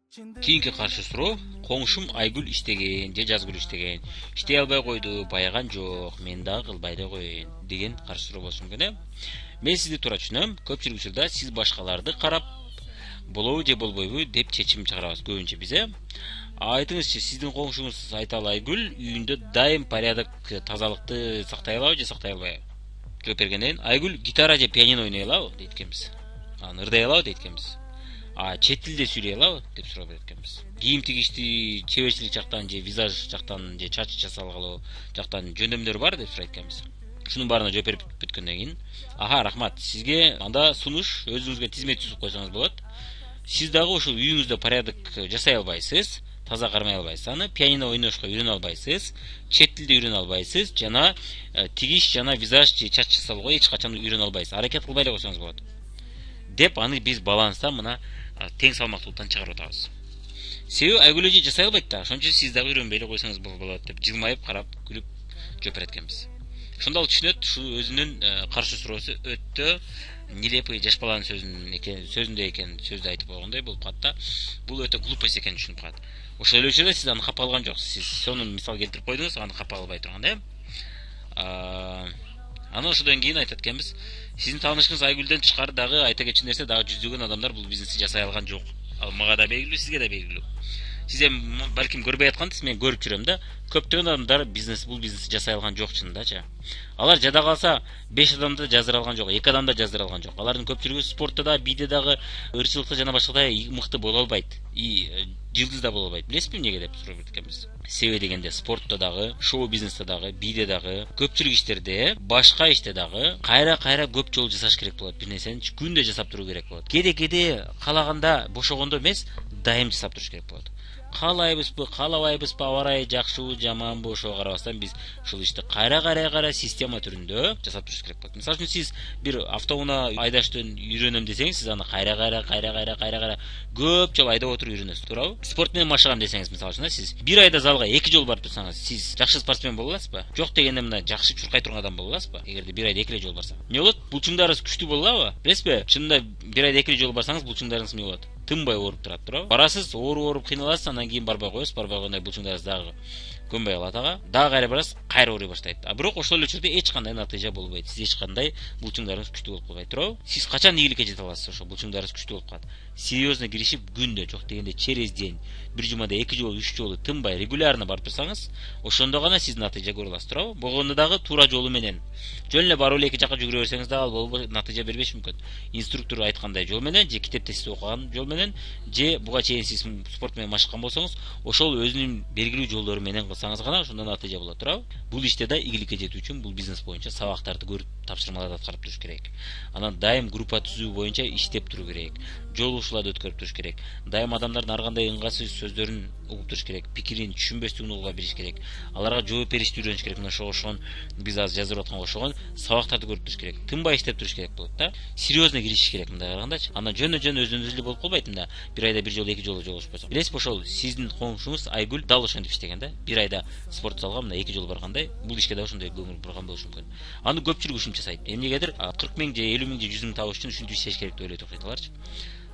Кийинки каршы суроо: коңшум Айгүл иштеген же Жазгүл иштеген, иштей албай койду, баяган жок, мен дагы кылбай эле коеюн деген каршы суроо болушу мүмкүн. Мен сизди туура түшүнөм. Көпчүлүк учурда сиз башкаларды карап болобу же болбойбу деп чечим чыгарабыз көбүнчө биз. Айтыңызчы, сиздин коңшуңуз Айталы Айгүл үйүндө дайым порядок, тазалыкты сактай алабы же сактай албайбы? Жооп бергенден кийин Айгүл гитара же пианино ойной алабы дейт экенбиз. Анан ырдай алабы дейт экенбиз. Чет тилде сүйлөй алабы деп суроо берет экенбиз. Кийим тигишти, чеберчилик жактан же визаж жактан же чач жасалгалоо жактан жөндөмдөр бар деп сурайт экенбиз. Шунун баарына жооп берип бүткөндөн кийин, рахмат. Сизге анда сунуш, өзүңүзгө тизмет түзүп койсоңуз болот. Сиз дагы ушул үйүңүздө порядок жасай албайсыз, таза кармай албайсыз, аны пианино ойношко үйрөнө албайсыз, чет тилде үйрөнө албайсыз, жана тигиш жана визаж же чач жасалууга эч качан үйрөнө албайсыз. Аракет кылбай эле койсоңуз болот. Деп аны биз баланстан мына тең салмактуулуктан чыгарып атабыз. Себеби Айгүл эже жасай албайт да, ошон үчүн сиз дагы үйрөнбөй эле койсоңуз болот деп жылмайып карап күлүп жооп берет экенбиз. Ошондо ал түшүнөт, ушу өзүнүн каршы суроосу өтө нелепый жаш баланын сөзүндөй экен, сөздү айтып койгондой болуп калат да. Бул өтө глупость экенин түшүнүп калат. Ошол эле учурда сиз аны капа алган жоксуз. Сиз сону мисал келтирип койдуңуз, аны капа албай турганда. Анан ошодон кийин айтат экенбиз, сиздин таанышыңыз Айгүлдөн тышкары дагы айта кетчү нерсе, дагы жүздөгөн адамдар бул бизнести жасай алган жок. Ал мага да белгилүү, сизге да белгилүү. Сиз эми балким көрбөй аткансыз, мен көрүп жүрөм да. Көптөгөн адамдар бул бизнести жасай алган жок чынындачы. Алар жада калса 5 адамды жаздыра алган жок, 2 адамды жаздыра алган жок. Алардын көпчүлүгү спортто да, бийде дагы, ырчылыкта жана башкада мыкты боло албайт. Жылдыз да боло албайт. Билесизби эмнеге деп сурап эткенбиз? Себеби дегенде спортто дагы, шоу бизнесте дагы, бийде дагы, көпчүлүк иштерде, башка иште дагы кайра көп жолу жасаш керек болот. Бир нерсени күндө жасап туруу керек болот. Кээде калаганда, бошогондо эмес, дайым жасап туруш керек болот. Каалайбызбы, каалабайбызбы, аба ырайы жакшыбы, жаманбы, ошого карабастан биз ушул ишти кайра система түрүндө жасап туруш керек болот. Мисалы үчүн сиз бир автоунаа айдаштын үйрөнөм десеңиз, сиз аны кайра көп жолу айдап отуруп үйрөнөсүз, туурабы? Спорт менен машыгам десеңиз, мисалы үчүн сиз бир айда залга 2 жолу барып турсаңыз, сиз жакшы спортсмен боло аласызбы? Жок дегенде мына жакшы чуркай турган адам боло аласызбы? Эгерде бир айда 2 эле жолу барсаңыз. Эмне болот? Булчуңдарыңыз күчтүү боло алабы? Билесизби? Чынында бир айда 2 эле жолу барсаңыз, булчуңдарыңыз эмне болот? Тынбай ооруп турат, туурабы? Барасыз, ооруп кыйналасыз, андан кийин барбай коесуз, барбай койгондо булчуңдарыңыз дагы көнбөй калат ага. Дагы кайра барасыз, кайра ооруй баштайт. Бирок ошол эле учурда эч кандай натыйжа болбойт. Сиз эч кандай булчуңдарыңыз күчтүү болуп калбайт, туурабы? Сиз качан ийгиликке жете аласыз ошо булчуңдарыңыз күчтүү болуп калат? Серьезно киришип, күндө, жок дегенде через день, бир жумада 2 жолу, 3 жолу тынбай, регулярно барып турсаңыз, ошондо гана сиз натыйжа көрө аласыз, туурабы? Болгондо дагы туура жолу менен. Жөн эле барып эле эки жакка жүгүрө берсеңиз дагы ал болбой натыйжа бербеши мүмкүн. Инструктор айткандай жол менен, же китепте сиз окуган жол менен, же буга чейин сиз спорт менен машыккан болсоңуз, ошол өзүнүн белгилүү жолдору менен кылсаңыз гана ошондо натыйжа болот, туурабы? Бул иште да ийгиликке жетүү үчүн бул бизнес боюнча сабактарды көрүп, тапшырмаларды аткарып туруш керек. Анан дайым группа түзүү боюнча иштеп туруу керек. Жолугушууларды өткөрүп туруш керек. Дайым адамдардын ар кандай ыңгайсыз сөздөрүн угуп туруш керек, пикирин, түшүнбөстүгүн угуп билиш керек. Аларга жооп беришти үйрөнүш керек. Мына ошогон биз азыр жазып атканга ошогон сабактарды көрүп туруш керек. Тынбай иштеп туруш керек болот да. Серьезно киришиш керек мындай карагандачы. Андан жөн өзүнүз эле болуп калбайт мында. Бир айда бир жолу 2 жолу жолугушпасак. Билесизби, ошол сиздин коңшуңуз Айгүл дал ошентип иштеген да. Бир айда спорт залга мына 2 жолу баргандай, бул ишке да ошондой көңүл бурган болушу мүмкүн. Аны көпчүлүк ушунча жасайт. Эмнегедир 40 миң же 50 миң же 100 миң табыш үчүн ушинтип иштеш керек деп ойлойт окуйдаларчы.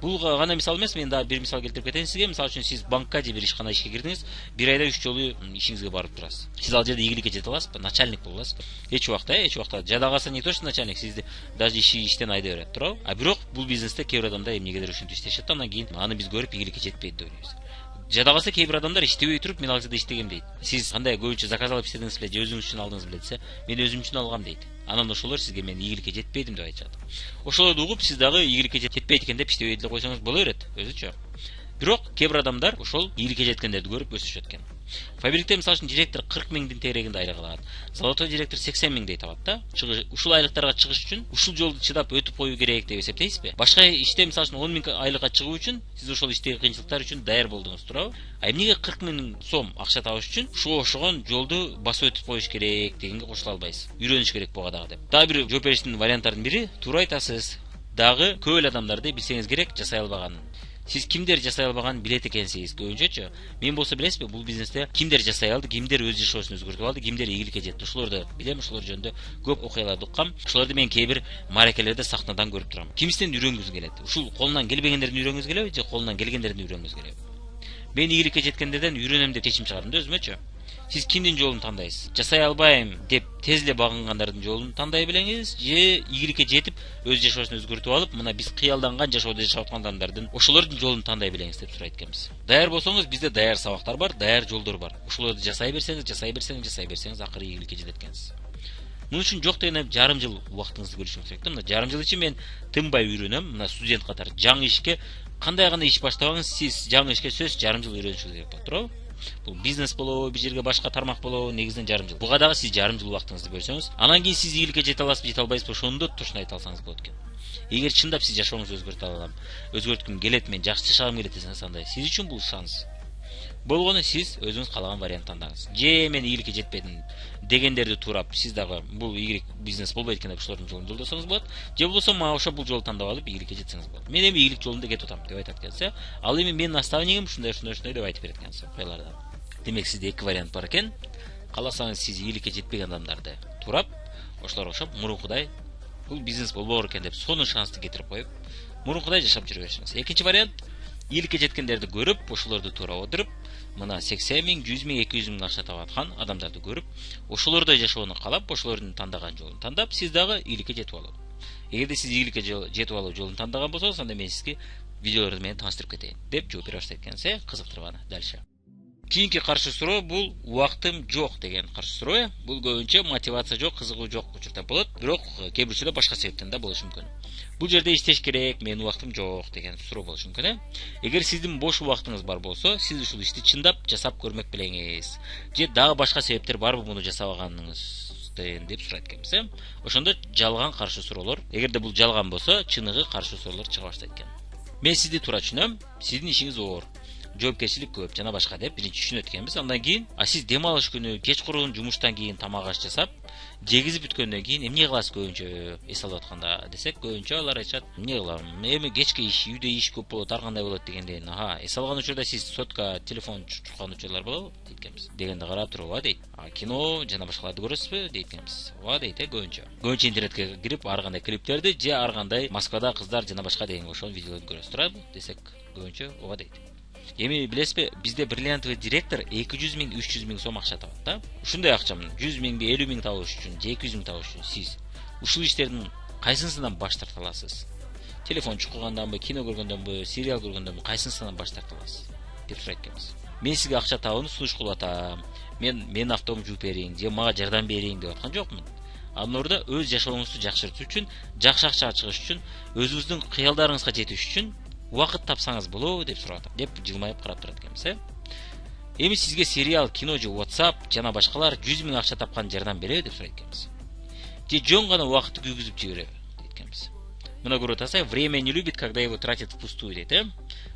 Бул гана мисал эмес, мен дагы бир мисал келтирип кетейин сизге. Мисалы үчүн сиз банкка же бир ишкана ишке кирдиңиз, бир айда 3 жолу ишиңизге барып турасыз. Сиз ал жерде ийгиликке жете аласызбы? Начальник боло аласызбы? Эч убакта жада калса не то что начальник, сизди даже иштен айдап берет, туурабы? Бирок бул бизнесте кээ бир адамдар эмнегедир ушинтип иштешет, андан кийин аны биз көрүп ийгиликке жетпейт деп ойлойбуз. Жада калса кээ бир адамдар иштебей туруп, мен ал жерде иштегем дейт. Сиз кандай көбүнчө заказ алып иштедиңиз беле, же өзүңүз үчүн алдыңыз беле десе, мен өзүм үчүн алгам дейт. Анан ошолор сизге мен ийгиликке жетпедим деп айтышат. Ошолорду угуп сиз дагы ийгиликке жетпейт экен деп иштебей деле койсоңуз боло берет, өзүчө. Бирок кээ бир адамдар ошол ийгиликке жеткендерди көрүп өсүшөт экен. Фабрикте мисалы үчүн директор 40 миңдин тегерегинде айлык алат. Золотой директор 80 миңдей табат да. Ушул айлыктарга чыгыш үчүн ушул жолду чыдап өтүп коюу керек деп эсептейсизби? Башка иште мисалы үчүн 10 миң айлыкка чыгуу үчүн сиз ошол иштеги кыйынчылыктар үчүн даяр болдуңуз, туурабы? Эмнеге 40 миң сом акча табыш үчүн ушуга ошогон жолду басып өтүп коюш керек дегенге кошула албайсыз. Үйрөнүш керек буга дагы деп. Дагы бир жооп бериштин варианттарынын бири, туура айтасыз. Дагы көп эле адамдарды билсеңиз керек жасай албаганын. Сиз кимдер жасай албаганын билет экенсиз көбүнчөчү. Мен болсо билесизби, бул бизнесте кимдер жасай алды, кимдер өз жашоосун өзгөртүп алды, кимдер ийгиликке жетти. Ошолорду билем, ошолор жөнүндө көп окуяларды уккам. Ошолорду мен кээ бир мааракелерде сахнадан көрүп турам. Кимистен үйрөнгүңүз келет? Ушул колунан келбегендердин үйрөнгүңүз келеби же колунан келгендердин үйрөнгүңүз келеби? Мен ийгиликке жеткендерден үйрөнөм деп чечим чыгардым да өзүмөчү. Сиз кимдин жолун тандайсыз? Жасай албайм деп тез эле багынгандардын жолун тандай белеңиз, же ийгиликке жетип өз жашоосун өзгөртүп алып, мына биз кыялданган жашоодо жашап аткан адамдардын ошолордун жолун тандай белеңиз деп сурайт экенбиз. Даяр болсоңуз, бизде даяр сабактар бар, даяр жолдор бар. Ошолорду жасай берсеңиз акыры ийгиликке жетет экенсиз. Мун үчүн жок дегенде жарым жыл убактыңызды бөлүшүңүз керек да. Мына жарым жыл ичинде мен тынбай үйрөнөм. Мына студент катары жаңы ишке кандай гана иш баштабаңыз, сиз жаңы ишке сөз жарым жыл үйрөнүшүңүз керек болот, туурабы? Бул бизнес болобу, бир жерге башка тармак болобу, негизинен жарым жыл. Буга дагы сиз жарым жыл убактыңызды бөлсөңүз, анан кийин сиз ийгиликке жете аласызбы, жете албайсызбы, ошону да точно айта алсаңыз болот экен. Эгер чындап сиз жашооңузду өзгөртө алам, өзгөрткүм келет, мен жакшы жашагым келет десеңиз, андай сиз үчүн бул шанс. Болгону сиз өзүңүз каалаган вариант тандаңыз. Же мен ийгиликке жетпедим дегендерди туурап, сиз дагы бул ийгилик бизнес болбойт экен деп ошолордун жолун жолдосоңуз болот. Же болбосо мага ошо бул жолду тандап алып ийгиликке жетсеңиз болот. Мен эми ийгилик жолунда кетип атам деп айтат экенсиз. Ал эми менин наставнигим ушундай деп айтып берет экенсиз окуяларда. Демек сизде эки вариант бар экен. Кааласаңыз сиз ийгиликке жетпеген адамдарды туурап, ошолорго окшоп мурункудай бул бизнес болбоор экен деп сонун шансты кетирип коюп, мурункудай жашап жүрө беришиңиз. Экинчи вариант, ийгиликке жеткендерди көрүп, ошолорду туурап отуруп, мына 80 миң, 100 миң, 200 миң акча таап аткан адамдарды көрүп, ошолордой жашоону каалап, ошолордун тандаган жолун тандап, сиз дагы ийгиликке жетип алуу. Эгерде сиз ийгиликке жетип алуу жолун тандаган болсоңуз, анда мен сизге видеолорду менен тааныштырып кетейин деп жооп бере баштайт экенсиз. Кызыктырбаны? Дальше. Кийинки каршы суроо бул убактым жок деген каршы суроо. Бул көбүнчө мотивация жок, кызыгуу жок учурда болот, бирок кээ бир учурда башка себептен да болушу мүмкүн. Бул жерде иштеш керек, менин убактым жок деген суроо болушу мүмкүн. Эгер сиздин бош убактыңыз бар болсо, сиз ушул ишти чындап жасап көрмөк белеңиз. Же дагы башка себептер барбы муну жасабаганыңыздын деп сурайт экенбиз. Ошондо жалган каршы суроолор, эгерде бул жалган болсо, чыныгы каршы суроолор чыга баштайт экен. Мен сизди туура түшүнөм, сиздин ишиңиз оор, жоопкерчилик көп жана башка деп биринчи түшүнөт экенбиз. Андан кийин, сиз дем алыш күнү кечкурун жумуштан кийин тамак аш жасап, жегизип бүткөндөн кийин эмне кыласыз көбүнчө эс алып атканда десек, көбүнчө алар айтышат, эмне кылам, эми кечки иш, үйдө иш көп болот, ар кандай болот дегенден, эс алган учурда сиз сотка телефон чуркан учурлар болобу дейт экенбиз. Дегенде карап туруп, ооба дейт. Кино жана башкаларды көрөсүзбү дейт экенбиз. Ооба дейт, көбүнчө. Көбүнчө интернетке кирип ар кандай клиптерди же ар кандай Москвада кыздар жана башка деген ошол видеолорду көрөсүз, туурабы десек, көбүнчө ооба дейт. Эми билесизби, бизде бриллиантовый директор 200 миң, 300 миң сом акча табат да. Ушундай акчаны 100 миңди 50 миң табыш үчүн, же 200 миң табыш үчүн сиз ушул иштердин кайсынысынан баш тарта аласыз? Телефон чукуганданбы, кино көргөндөнбү, сериал көргөндөнбү, кайсынысынан баш тарта аласыз деп сурайт экенбиз. Мен сизге акча табууну сунуш кылып атам. Мен автоомду жууп бериң, же мага жардам бериң деп аткан жокмун. Анын ордуна өз жашооңузду жакшыртуу үчүн, жакшы акчага чыгыш үчүн, өзүңүздүн кыялдарыңызга жетиш үчүн убакыт тапсаңыз болобу деп сурап атам, деп жылмайып карап турат экенбиз. Эми сизге сериал, кино же WhatsApp жана башкалар 100 миң акча тапкан жардам береби деп сурайт экенбиз. Же жөн гана убакытты күйгүзүп жибереби дейт экенбиз. Мына көрүп атасыз, время не любит, когда его тратят впустую дейт.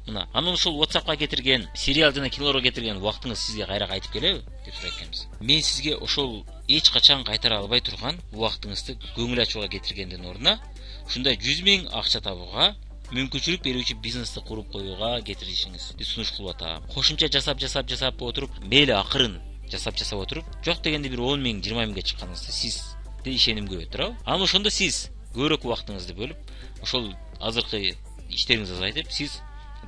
Мына анын ушул WhatsAppка кетирген, сериал жана кинолорго кетирген убактыңыз сизге кайра кайтып келеби деп сурайт экенбиз. Мен сизге ошол эч качан кайтара албай турган убактыңызды көңүл ачууга кетиргендин ордуна, ушундай 100 миң акча табууга мүмкүнчүлүк берүүчү бизнести куруп коюуга кетиришиңизди сунуш кылып атам. Кошумча жасап отуруп, мейли акырын жасап отуруп, жок дегенде бир 10 миң, 20 миңге чыкканыңызда сизде ишеним көбөйт, туурабы? Анан ошондо сиз көбүрөөк убактыңызды бөлүп, ошол азыркы иштериңизди азайтып, сиз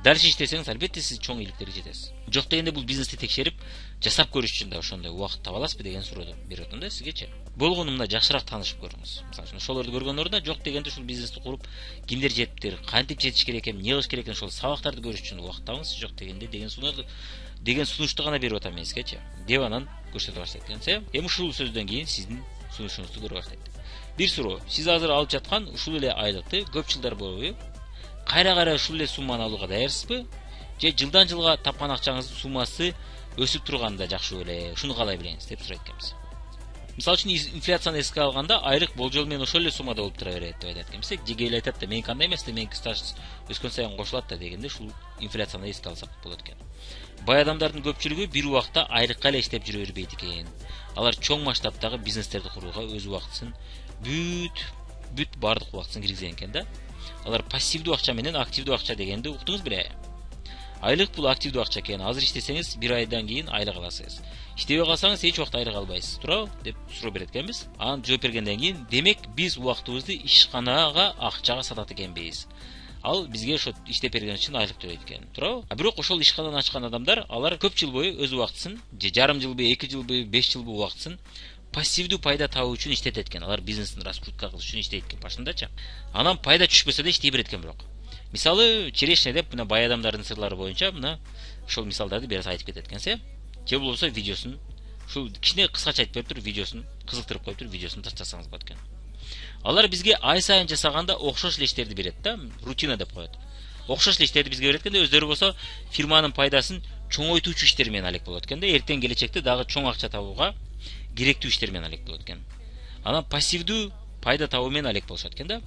дальше иштесеңиз, албетте сиз чоң ийгиликтерге жетесиз. Жок дегенде бул бизнести текшерип, жасап көрүш үчүн да ошондой убакыт таба аласызбы деген суроону берип атам да сизгечи. Болгону мына жакшыраак таанышып көрүңүз. Мисалы ошолорду көргөн ордуна жок дегенде ушул бизнести куруп, кимдер жетиптир, кантип жетиш керек экен, эмне кылыш керек экен, ошол сабактарды көрүш үчүн убакыт табыңыз. Жок дегенде деген сунушту гана берип атам мен сизгечи, деп анан көрсөтө баштайт экенсиз. Эми ушул сөздөн кийин сиздин сунушуңузду көрө баштайт. Бир суроо, сиз азыр алып жаткан ушул эле айлыкты көп жылдар бою кайра ушул эле сумманы алууга даярсызбы? Же жылдан жылга тапкан акчаңыздын суммасы өсүп турганда жакшы эле, ушуну каалай билеңиз деп сурайт экенбиз. Мисалы үчүн инфляцияны эске алганда айлык болжол менен ошол эле суммада болуп тура берет деп айтат экенбиз. Же кээде айтат да, меники кандай эмес да, меники стаж өскөн сайын кошулат да дегенде ушул инфляцияны эске алсак болот экен. Бай адамдардын көпчүлүгү бир убакта айлыкка эле иштеп жүрө бербейт экен. Алар чоң масштабтагы бизнестерди курууга өз убактысын бүт бардык убактысын киргизген экен да. Алар пассивдүү акча менен активдүү акча дегенди уктуңуз беле? Айлык бул активдүү акча экен. Азыр иштесеңиз, бир айдан кийин айлык аласыз. Иштебей калсаңыз эч убакта айлык албайсыз, туурабы? Деп суроо берет экенбиз. Анан жооп бергенден кийин, демек биз убактыбызды ишканага, акчага сатат экенбиз. ал бизге ошо иштеп берген үчүн айлык төлөйт экен, туурабы? А бирок ошол ишкананы ачкан адамдар, алар көп жыл бою өз убактысын, же жарым жыл бою, 2 жыл бою, 5 жыл бою убактысын пассивдүү пайда табуу үчүн иштетет экен. Алар бизнесин раскрутка кылыш үчүн иштейт экен башындачы. Анан пайда түшпөсө да иштей берет экен бирок. Мисалы, черешня деп мына бай адамдардын сырлары боюнча мына ошол мисалдарды берип айтып кетет экенсе, же болбосо видеосун ушул кичине кыскача айтып берип туруп видеосун кызыктырып коюп туруп видеосун таштасаңыз болот экен. Алар бизге ай сайын жасаганда окшош эле иштерди берет да, рутина деп коет. Окшош эле иштерди бизге берет экен, өздөрү болсо фирманын пайдасын чоңойтуучу иштер менен алек болот экен да, эртең келечекте дагы чоң акча табууга керектүү иштер менен алек болот экен. Анан пассивдүү пайда табуу менен алек болушат экен да.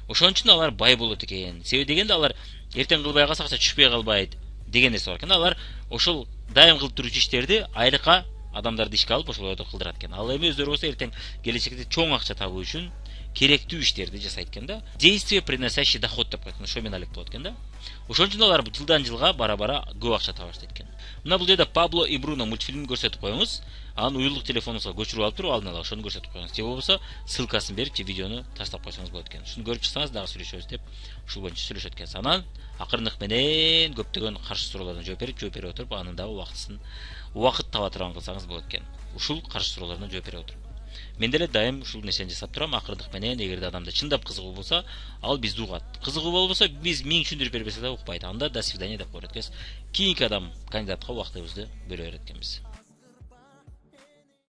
Ошон үчүн алар бай болот экен. Себеби дегенде алар эртең кылбай калса акча түшпөй калбайт деген нерсе бар экен. Алар ошол дайым кылып туручу иштерди айлыкка адамдарды ишке алып ошолорду кылдырат экен. Ал эми өздөрү болсо эртең келечекте чоң акча табуу үчүн керектүү иштерди жасайт экен да. Действие приносящий доход деп коет. Ошо менен алек болот экен да. Ошон үчүн алар жылдан жылга бара-бара көп акча таба баштайт экен. Мына бул жерде Пабло и Бруно мультфильмин көрсөтүп коюңуз. Анын уюлдук телефонуңузга көчүрүп алып туруп алдын ала ошону көрсөтүп коюңуз. Же болбосо ссылкасын берип, же видеону таштап койсоңуз болот экен. Ушуну көрүп чыксаңыз дагы сүйлөшөбүз деп ушул боюнча сүйлөшөт экенсиз. Анан акырындык менен көптөгөн каршы суроолордон жооп берип отуруп, анын дагы убакыт таба турган кылсаңыз болот экен. Ушул каршы суроолордон жооп берип отуруп. Мен деле дайым ушул нерсени жасап турам, акырындык менен эгерде адамда чындап кызыгуу болсо, ал бизди угат. Кызыгуу болбосо, биз миң түшүндүрүп бербесе да укпайт. Анда до свидания деп коет экенбиз. Кийинки адам кандидатка убактыбызды бөлө берет экенбиз.